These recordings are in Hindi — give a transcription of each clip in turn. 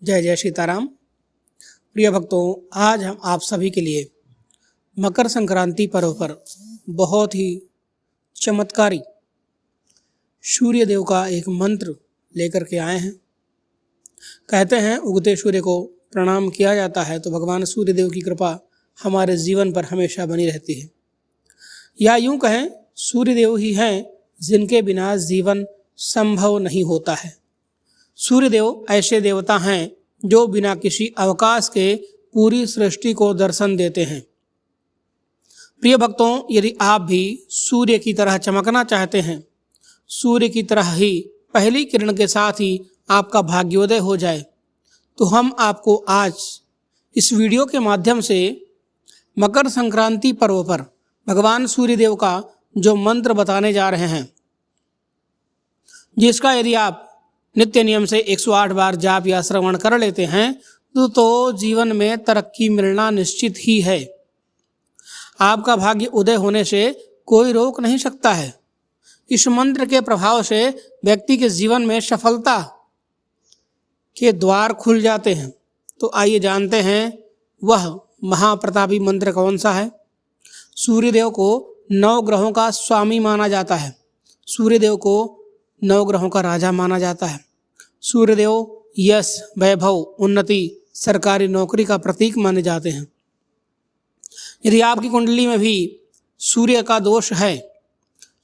जय जय सीताराम। प्रिय भक्तों, आज हम आप सभी के लिए मकर संक्रांति पर्व पर बहुत ही चमत्कारी सूर्य देव का एक मंत्र लेकर के आए हैं। कहते हैं उगते सूर्य को प्रणाम किया जाता है तो भगवान सूर्य देव की कृपा हमारे जीवन पर हमेशा बनी रहती है। या यूं कहें, सूर्य देव ही हैं जिनके बिना जीवन संभव नहीं होता है। सूर्य देव ऐसे देवता हैं जो बिना किसी अवकाश के पूरी सृष्टि को दर्शन देते हैं। प्रिय भक्तों, यदि आप भी सूर्य की तरह चमकना चाहते हैं, सूर्य की तरह ही पहली किरण के साथ ही आपका भाग्योदय हो जाए, तो हम आपको आज इस वीडियो के माध्यम से मकर संक्रांति पर्व पर भगवान सूर्य देव का जो मंत्र बताने जा रहे हैं, जिसका यदि आप नित्य नियम से 108 बार जाप या श्रवण कर लेते हैं तो जीवन में तरक्की मिलना निश्चित ही है। आपका भाग्य उदय होने से कोई रोक नहीं सकता है। इस मंत्र के प्रभाव से व्यक्ति के जीवन में सफलता के द्वार खुल जाते हैं। तो आइए जानते हैं वह महाप्रतापी मंत्र कौन सा है। सूर्यदेव को 9 ग्रहों का स्वामी माना जाता है। सूर्यदेव को 9 ग्रहों का राजा माना जाता है। सूर्यदेव यश, वैभव, उन्नति, सरकारी नौकरी का प्रतीक माने जाते हैं। यदि आपकी कुंडली में भी सूर्य का दोष है,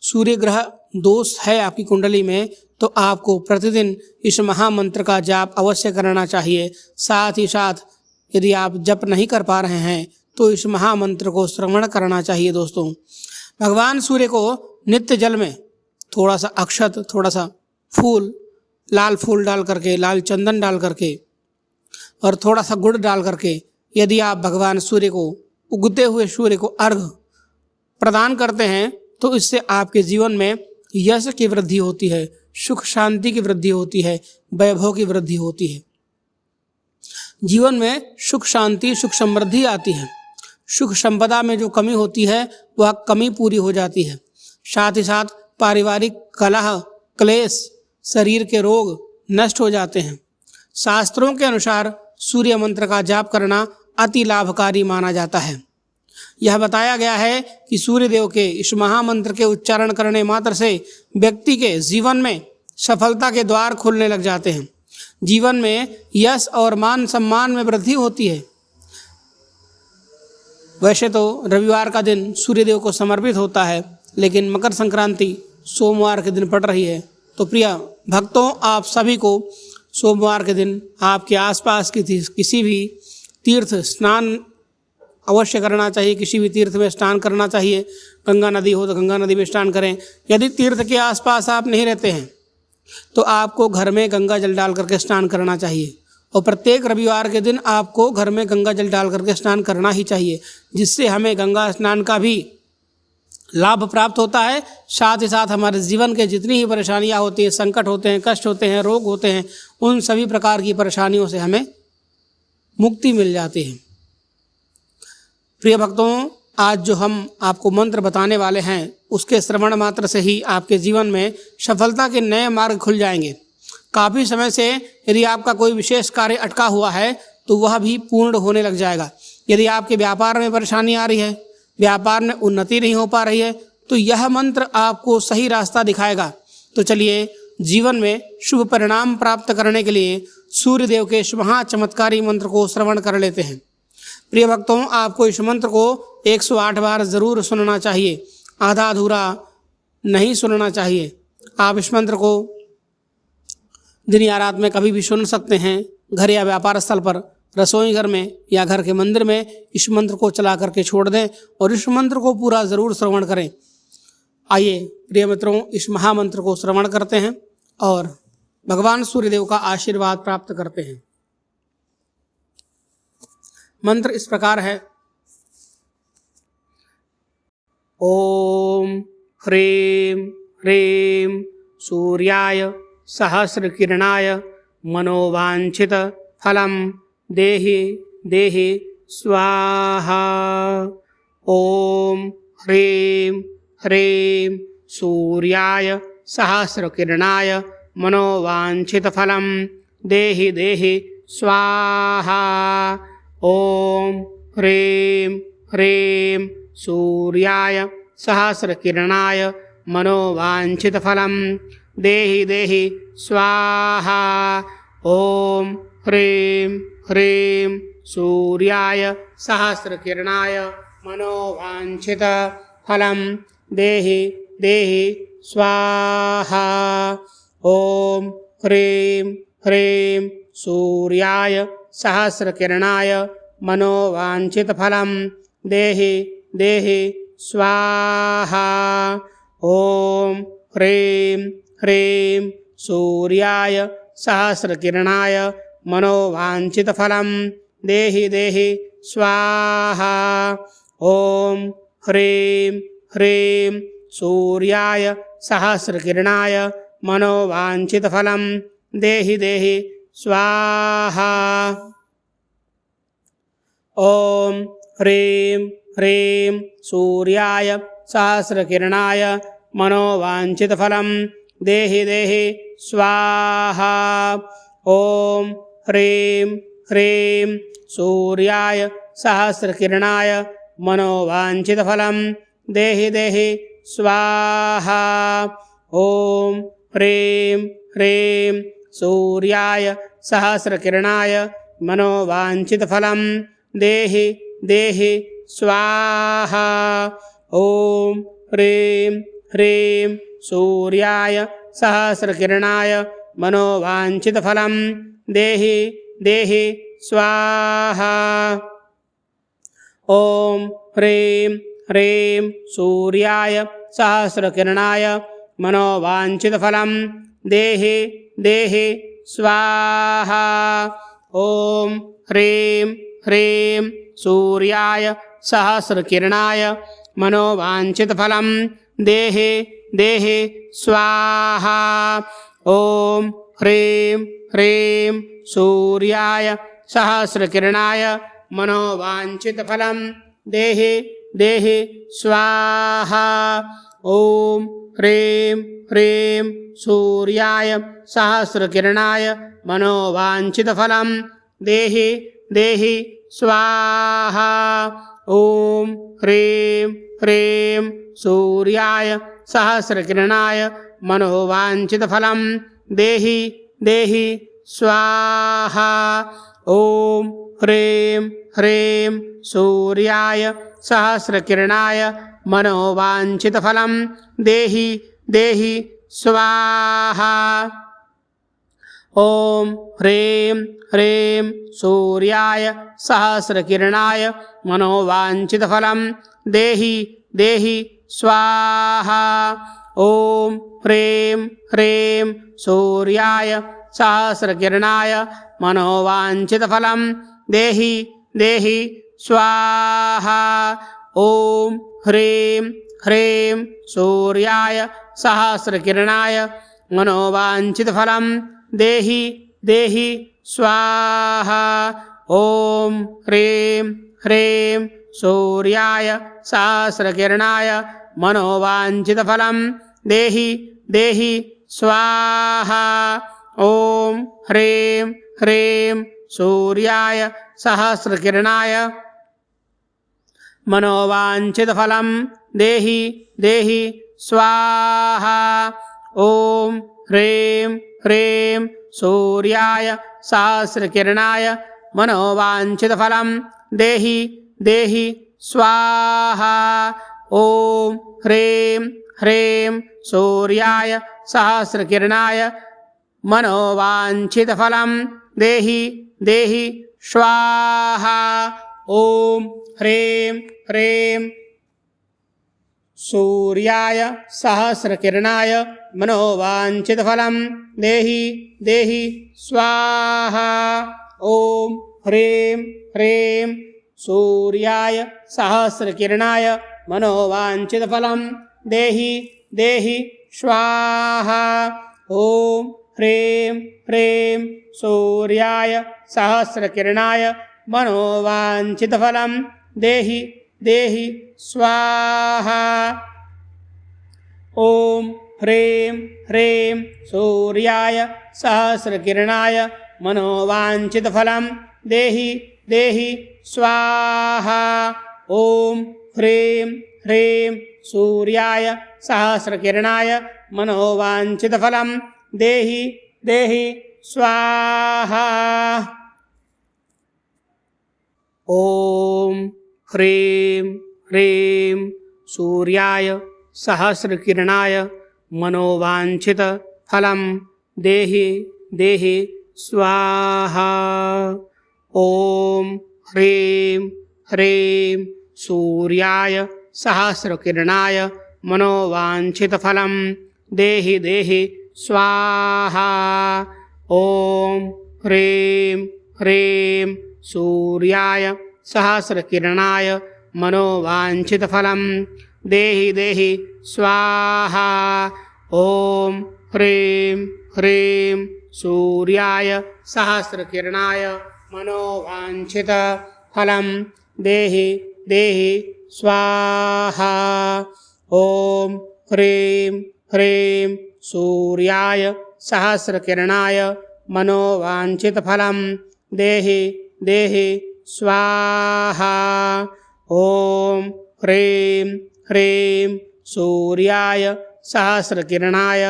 सूर्य ग्रह दोष है आपकी कुंडली में, तो आपको प्रतिदिन इस महामंत्र का जाप अवश्य करना चाहिए। साथ ही साथ यदि आप जप नहीं कर पा रहे हैं तो इस महामंत्र को श्रवण करना चाहिए। दोस्तों, भगवान सूर्य को नित्य जल में थोड़ा सा अक्षत, थोड़ा सा फूल, लाल फूल डाल करके, लाल चंदन डाल करके और थोड़ा सा गुड़ डाल करके यदि आप भगवान सूर्य को, उगते हुए सूर्य को अर्घ प्रदान करते हैं तो इससे आपके जीवन में यश की वृद्धि होती है, सुख शांति की वृद्धि होती है, वैभव की वृद्धि होती है। जीवन में सुख शांति, सुख समृद्धि आती है। सुख संपदा में जो कमी होती है वह कमी पूरी हो जाती है। साथ ही साथ पारिवारिक कलह, क्लेश, शरीर के रोग नष्ट हो जाते हैं। शास्त्रों के अनुसार सूर्य मंत्र का जाप करना अति लाभकारी माना जाता है। यह बताया गया है कि सूर्य देव के इस महामंत्र के उच्चारण करने मात्र से व्यक्ति के जीवन में सफलता के द्वार खुलने लग जाते हैं। जीवन में यश और मान सम्मान में वृद्धि होती है। वैसे तो रविवार का दिन सूर्य देव को समर्पित होता है, लेकिन मकर संक्रांति सोमवार के दिन पड़ रही है। तो प्रिय भक्तों, आप सभी को सोमवार के दिन आपके आसपास की किसी भी तीर्थ स्नान अवश्य करना चाहिए। किसी भी तीर्थ में स्नान करना चाहिए। गंगा नदी हो तो गंगा नदी में स्नान करें। यदि तीर्थ के आसपास आप नहीं रहते हैं तो आपको घर में गंगा जल डाल करके स्नान करना चाहिए। और प्रत्येक रविवार के दिन आपको घर में गंगा जल डाल करके स्नान करना ही चाहिए, जिससे हमें गंगा स्नान का भी लाभ प्राप्त होता है। साथ ही साथ हमारे जीवन के जितनी ही परेशानियां होती हैं, संकट होते हैं, कष्ट होते हैं, रोग होते हैं, उन सभी प्रकार की परेशानियों से हमें मुक्ति मिल जाती है। प्रिय भक्तों, आज जो हम आपको मंत्र बताने वाले हैं उसके श्रवण मात्र से ही आपके जीवन में सफलता के नए मार्ग खुल जाएंगे। काफ़ी समय से यदि आपका कोई विशेष कार्य अटका हुआ है तो वह भी पूर्ण होने लग जाएगा। यदि आपके व्यापार में परेशानी आ रही है, व्यापार में उन्नति नहीं हो पा रही है, तो यह मंत्र आपको सही रास्ता दिखाएगा। तो चलिए, जीवन में शुभ परिणाम प्राप्त करने के लिए सूर्य देव के इस महा चमत्कारी मंत्र को श्रवण कर लेते हैं। प्रिय भक्तों, आपको इस मंत्र को 108 बार जरूर सुनना चाहिए, आधा अधूरा नहीं सुनना चाहिए। आप इस मंत्र को दिन या रात में कभी भी सुन सकते हैं। घर या व्यापार स्थल पर, रसोई घर में या घर के मंदिर में इस मंत्र को चला करके छोड़ दें और इस मंत्र को पूरा जरूर श्रवण करें। आइए प्रिय मित्रों, इस महामंत्र को श्रवण करते हैं और भगवान सूर्यदेव का आशीर्वाद प्राप्त करते हैं। मंत्र इस प्रकार है। ओम ह्रीं ह्रीं सूर्याय सहस्र किरणाय मनोवांछित फलम देहि देहि स्वाहा। ओम ह्रीं ह्रीं सूर्याय सहस्र किरणाय मनोवांछित फलम देहि देहि स्वाहा। ॐ ह्रीं ह्रीं सूर्याय सहस्रकिरणाय मनोवाञ्छितफलं देहि देहि स्वाहा। ॐ ह्रीं ह्रीं सूर्याय सहस्रकिरणाय मनोवाञ्छितफलं देहि देहि स्वाहा। ॐ ह्रीं ह्रीं सूर्याय सहस्रकिरणाय मनोवाञ्छितफलं देहि देहि स्वाहा। ॐ ह्रीं ह्रीं सूर्याय सहस्रकिरणाय मनोवाञ्छितफलं देहि देहि स्वाहा। ॐ ह्रीं ह्रीं सूर्याय सहस्रकिरणाय मनोवाञ्छितफलं देहि देहि स्वाहा। ॐ ह्रीं ह्रीं सूर्याय सहस्रकिरणाय मनोवाञ्छितफलं देहि देहि स्वाहा। ॐ ह्रीं ह्रीं सूर्याय सहस्रकिरणाय मनोवाञ्छितफलं देहि देहि स्वाहा। ॐ ह्रीं ह्रीं सूर्याय सहस्रकिरणाय मनोवाञ्छितफलं देहि देहि स्वाहा। ॐ ह्रीं ह्रीं सूर्याय सहस्रकिरणाय मनोवाञ्छितफलं देहि देहि स्वाहा। ॐ ह्रीं ह्रीं सूर्याय सहस्रकिरणाय मनोवाञ्छितफलं देहि देहि स्वाहा। ॐ ह्रीं ह्रीं सूर्याय सहस्रकिरणाय मनोवाञ्छितफलं देहि देहि स्वाहा। ॐ ह्रीं ह्रीं सूर्याय सहस्रकिरणाय मनोवाञ्छितफलं देहि देहि स्वाहा। ॐ ह्रीं ह्रीं सूर्याय सहस्रकिरणाय मनोवाञ्छितफलं देहि देहि स्वाहा। ॐ ह्रीं ह्रीं सूर्याय सहस्रकिरणाय मनोवाञ्छितफलं देहि देहि स्वाहा। ॐ ह्रीं ह्रीं सूर्याय सहस्रकिरणाय मनोवाञ्छितफलं देहि देहि स्वाहा। ॐ ह्रीं ह्रीं सूर्याय सहस्रकिरणाय मनोवाञ्छितफलं देहि देहि स्वाहा। ॐ ह्रीं ह्रीं सूर्याय सहस्रकिरणाय मनोवाञ्छितफलं देहि देहि स्वाहा। ॐ ह्रीं ह्रीं सूर्याय सहस्रकिरणाय मनोवाञ्छितफलं देहि देहि स्वाहा। ॐ ह्रीं ह्रीं सूर्याय सहस्रकिरणाय मनोवाञ्छितफलं देहि देहि स्वाहा। ॐ ह्रीं ह्रीं सूर्याय सहस्रकिरणाय मनोवाञ्छितफलं देहि देहि स्वाहा। ॐ ह्रीं ह्रीं सूर्याय सहस्रकिरणाय मनोवाञ्छितफलं देहि देहि स्वाहा। ॐ ह्रीं ह्रीं सूर्याय सहस्रकिरणाय मनोवाञ्छितफलं देहि देहि स्वाहा। ॐ ह्रीं ह्रीं सूर्याय सहस्रकिरणाय मनोवाञ्छितफलं देहि देहि स्वाहा। ॐ ह्रीं ह्रीं सूर्याय सहस्रकिरणाय मनोवाञ्छितफलं देहि देहि स्वाहा। ॐ ह्रीं ह्रीं सूर्याय सहस्रकिरणाय मनोवाञ्छितफलं देहि देहि स्वाहा। ॐ ह्रीं ह्रीं सूर्याय सहस्रकिरणाय मनोवाञ्छितफलं देहि देहि स्वाहा। ॐ ह्रीं ह्रीं सूर्याय सहस्रकिरणाय मनोवाञ्छितफलं देहि देहि स्वाहा। ॐ ह्रीं ह्रीं सूर्याय सहस्रकिरणाय मनोवाञ्छितफलं देहि देहि स्वाहा। ॐ ह्रीं ह्रीं सूर्याय सहस्रकिरणाय मनोवाञ्छितफलं देहि देहि स्वाहा। ॐ ह्रीं ह्रीं सूर्याय सहस्रकिरणाय मनोवाञ्छितफलं देहि देहि स्वाहा। ॐ ह्रीं ह्रीं सूर्याय सहस्रकिरणाय मनोवाञ्छितफलं देहि देहि स्वाहा। ॐ ह्रीं ह्रीं सूर्याय सहस्रकिरणाय मनोवाञ्छितफलं देहि देहि स्वाहा। ॐ ह्रीं ह्रीं सूर्याय सहस्रकिरणाय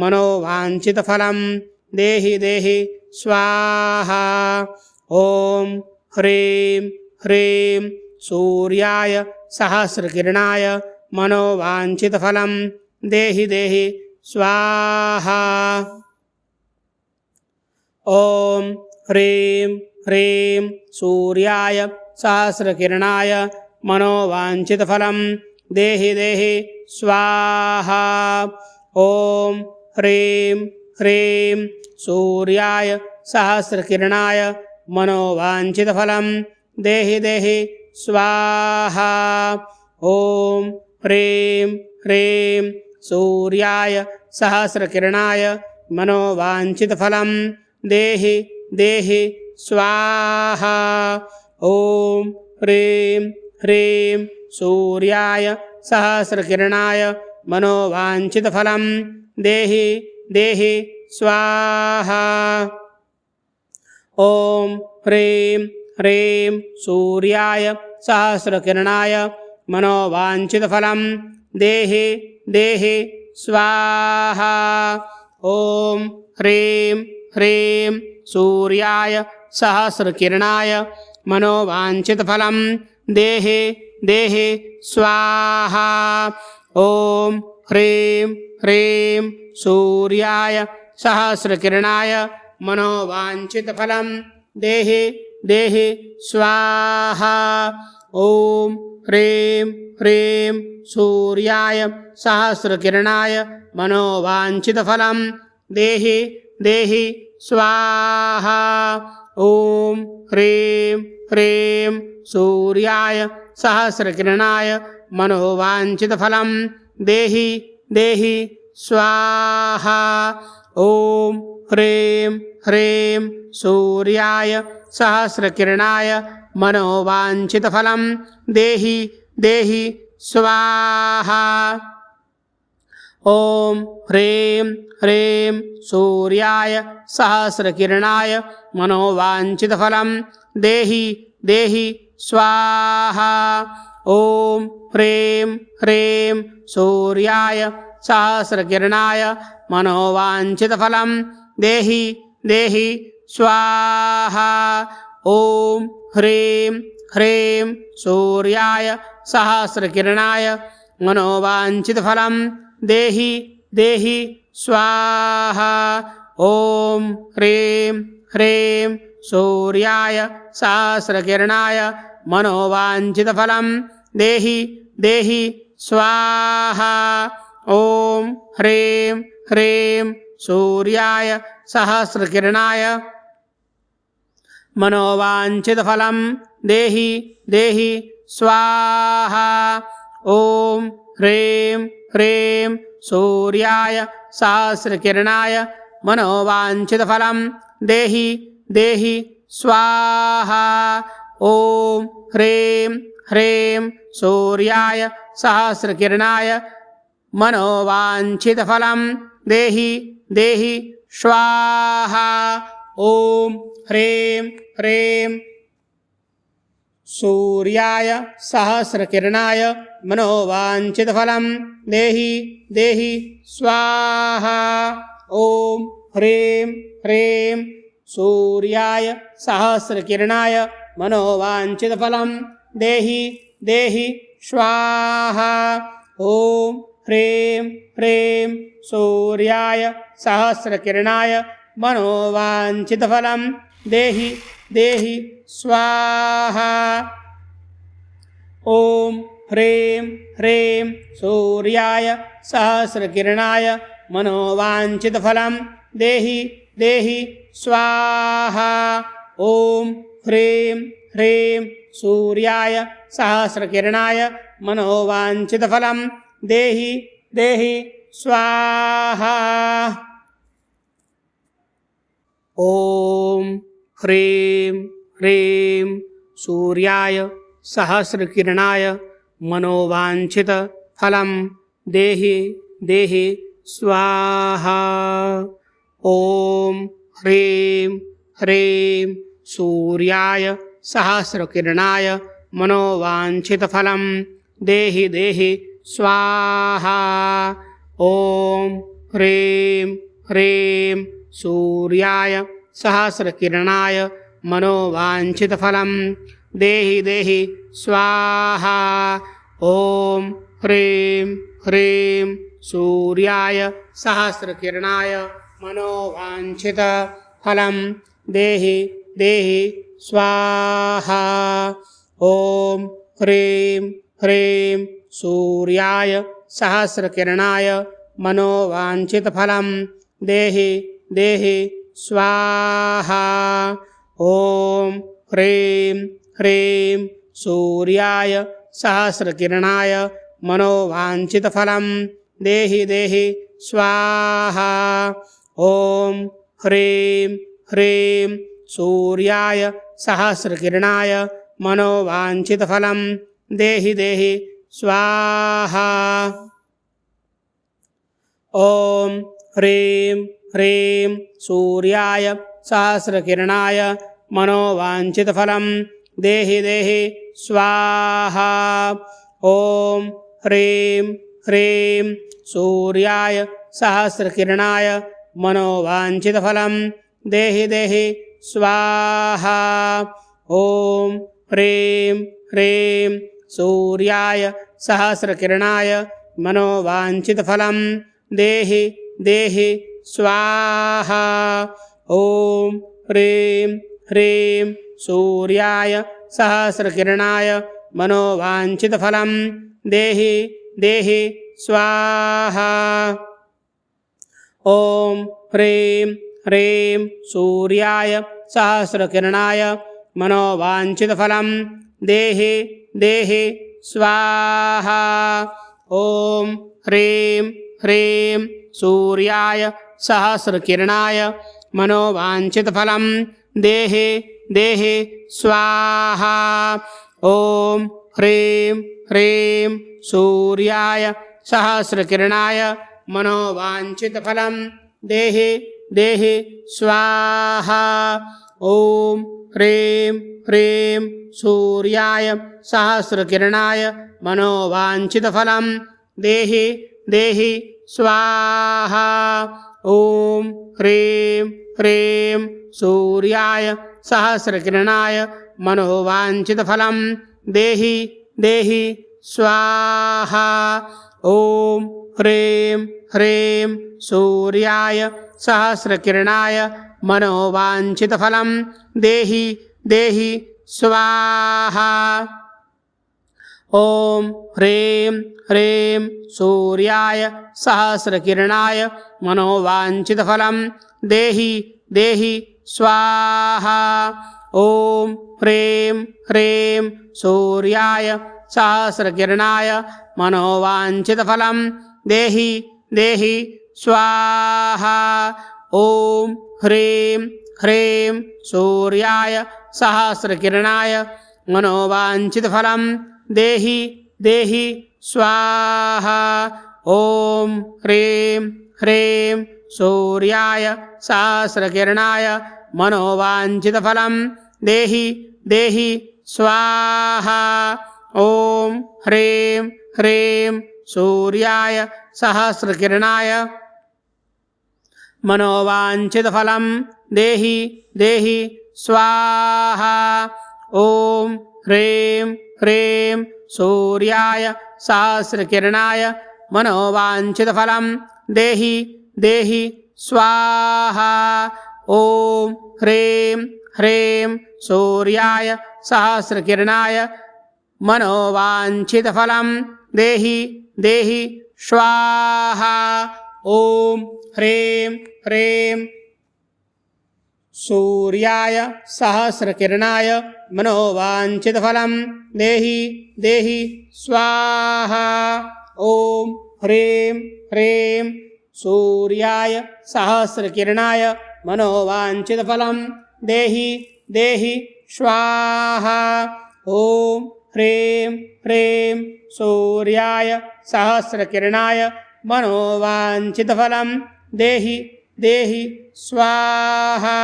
मनोवाञ्छितफलं देहि देहि स्वाहा। ॐ ह्रीं ह्रीं सूर्याय सहस्रकिरणाय मनोवाञ्छितफलं देहि देहि स्वाहा। ॐ ह्रीं ह्रीं सूर्याय सहस्रकिरणाय मनोवाञ्छितफलं देहि देहि स्वाहा। ॐ ह्रीं ह्रीं सूर्याय सहस्रकिरणाय मनोवाञ्छितफलं देहि देहि स्वाहा। ॐ ह्रीं ह्रीं सूर्याय सहस्रकिरणाय मनोवाञ्छितफलं देहि देहि स्वाहा। ॐ ह्रीं ह्रीं सूर्याय सहस्रकिरणाय मनोवाञ्छितफलं देहि देहि स्वाहा। ॐ ह्रीं ह्रीं सूर्याय सहस्रकिरणाय मनोवाञ्छितफलं देहि देहि स्वाहा। ॐ ह्रीं ह्रीं सूर्याय सहस्रकिरणाय मनोवाञ्छितफलं देहि देहि स्वाहा। ॐ ह्रीं ह्रीं सूर्याय सहस्रकिरणाय मनोवाञ्छितफलं देहि देहि स्वाहा। ॐ ह्रीं ह्रीं सूर्याय सहस्रकिरणाय मनोवाञ्छितफलं देहि देहि स्वाहा। ॐ ह्रीं ह्रीं सूर्याय सहस्रकिरणाय मनोवाञ्छितफलं देहि देहि स्वाहा। ॐ ह्रीं ह्रीं सूर्याय सहस्रकिरणाय मनोवाञ्छितफलं देहि देहि स्वाहा। ॐ ह्रीं ह्रीं सूर्याय सहस्रकिरणाय मनोवाञ्छितफलं देहि देहि स्वाहा। ॐ ह्रीं ह्रीं सूर्याय सहस्रकिरणाय मनोवाञ्छितफलं देहि देहि स्वाहा। ॐ ह्रीं ह्रीं सूर्याय सहस्रकिरणाय मनोवाञ्छितफलं देहि देहि स्वाहा। ॐ ह्रीं ह्रीं सूर्याय सहस्रकिरणाय मनोवाञ्छितफलं देहि देहि स्वाहा। ॐ ह्रीं ह्रीं सूर्याय सहस्रकिरणाय मनोवाञ्छितफलं देहि देहि स्वाहा। ॐ ह्रीं ह्रीं सूर्याय सहस्रकिरणाय मनोवाञ्छितफलं देहि देहि स्वाहा। ॐ ह्रीं ह्रीं सूर्याय सहस्रकिरणाय मनोवाञ्छितफलं देहि देहि स्वाहा। ॐ ह्रीं ह्रीं सूर्याय सहस्रकिरणाय मनोवाञ्छितफलं देहि देहि स्वाहा। ॐ ह्रीं ह्रीं सूर्याय सहस्रकिरणाय मनोवाञ्छितफलं देहि देहि स्वाहा। ॐ ह्रीं ह्रीं सूर्याय सहस्रकिरणाय मनोवाञ्छितफलं देहि देहि स्वाहा। ॐ ह्रीं ह्रीं सूर्याय सहस्रकिरणाय मनोवाञ्छितफलं देहि देहि स्वाहा। ॐ ह्रीं ह्रीं सूर्याय सहस्रकिरणाय मनोवाञ्छितफलं देहि देहि स्वाहा। ॐ ह्रीं ह्रीं सूर्याय सहस्रकिरणाय मनोवाञ्छितफलं देहि देहि स्वाहा। ॐ ह्रीं ह्रीं सूर्याय सहस्रकिरणाय मनोवाञ्छितफलं देहि देहि स्वाहा। ॐ ह्रीं ह्रीं सूर्याय सहस्रकिरणाय मनोवाञ्छितफलं देहि देहि स्वाहा। ॐ ह्रीं ह्रीं सूर्याय सहस्रकिरणाय मनोवाञ्छितफलं देहि देहि स्वाहा। ॐ ह्रीं ह्रीं सूर्याय सहस्रकिरणाय मनोवाञ्छितफलं देहि देहि स्वाहा। ॐ ह्रीं ह्रीं सूर्याय सहस्रकिरणाय मनोवाञ्छितफलं देहि देहि स्वाहा। ॐ ह्रीं ह्रीं सूर्याय सहस्रकिरणाय मनोवाञ्छितफलं देहि देहि स्वाहा। ॐ ह्रीं ह्रीं सूर्याय सहस्रकिरणाय मनोवाञ्छितफलं देहि देहि स्वाहा। ॐ ह्रीं ह्रीं सूर्याय सहस्रकिरणाय मनोवाञ्छितफलं देहि देहि स्वाहा। ॐ ह्रीं ह्रीं सूर्याय सहस्रकिरणाय मनोवाञ्छितफलं देहि देहि स्वाहा। ॐ ह्रीं ह्रीं सूर्याय सहस्रकिरणाय मनोवाञ्छितफलं देहि देहि स्वाहा। ॐ ह्रीं ह्रीं सूर्याय सहस्रकिरणाय मनोवाञ्छितफलं देहि देहि स्वाहा। ॐ ह्रीं ह्रीं सूर्याय सहस्रकिरणाय मनोवाञ्छितफलं देहि देहि स्वाहा। ॐ ह्रीं ह्रीं सूर्याय सहस्रकिरणाय मनोवाञ्छितफलं देहि देहि स्वाहा। ॐ ह्रीं ह्रीं सूर्याय सहस्रकिरणाय मनोवाञ्छितफलं देहि देहि स्वाहा। ॐ ह्रीं ह्रीं सूर्याय सहस्रकिरणाय मनोवाञ्छितफलं देहि देहि स्वाहा। ॐ ह्रीं ह्रीं सूर्याय सहस्रकिरणाय मनोवाञ्छितफलं देहि देहि स्वाहा। ॐ ह्रीं ह्रीं सूर्याय सहस्रकिरणाय मनोवाञ्छितफलं देहि देहि स्वाहा। ॐ ह्रीं ह्रीं सूर्याय सहस्रकिरणाय मनोवाञ्छितफलं देहि देहि स्वाहा। ॐ ह्रीं ह्रीं सूर्याय सहस्रकिरणाय मनोवाञ्छितफलं देहि देहि स्वाहा। ॐ ह्रीं ह्रीं सूर्याय सहस्रकिरणाय मनोवाञ्छितफलं देहि देहि स्वाहा। ॐ ह्रीं ह्रीं सूर्याय सहस्रकिरणाय मनोवाञ्छितफलं देहि देहि स्वाहा। ॐ ह्रीं ह्रीं सूर्याय सहस्रकिरणाय मनोवाञ्छितफलं देहि देहि स्वाहा। ॐ ह्रीं ह्रीं सूर्याय सहस्रकिरणाय मनोवाञ्छितफलं देहि देहि स्वाहा। ॐ ह्रीं ह्रीं सूर्याय सहस्रकिरणाय मनोवाञ्छितफलं देहि देहि स्वाहा। ॐ ह्रीं ह्रीं सूर्याय सहस्रकिरणाय मनोवाञ्छितफलं देहि देहि स्वाहा। ॐ ह्रीं ह्रीं सूर्याय सहस्रकिरणाय मनोवाञ्छितफलं देहि देहि स्वाहा।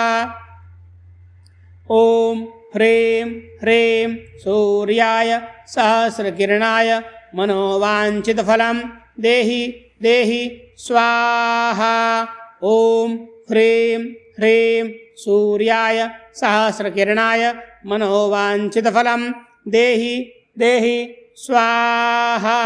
ॐ ह्रीं ह्रीं सूर्याय सहस्रकिरणाय मनोवाञ्छितफलं देहि देहि स्वाहा। ॐ ह्रीं ह्रीं सूर्याय सहस्रकिरणाय मनोवाञ्छितफलं देहि देहि स्वाहा।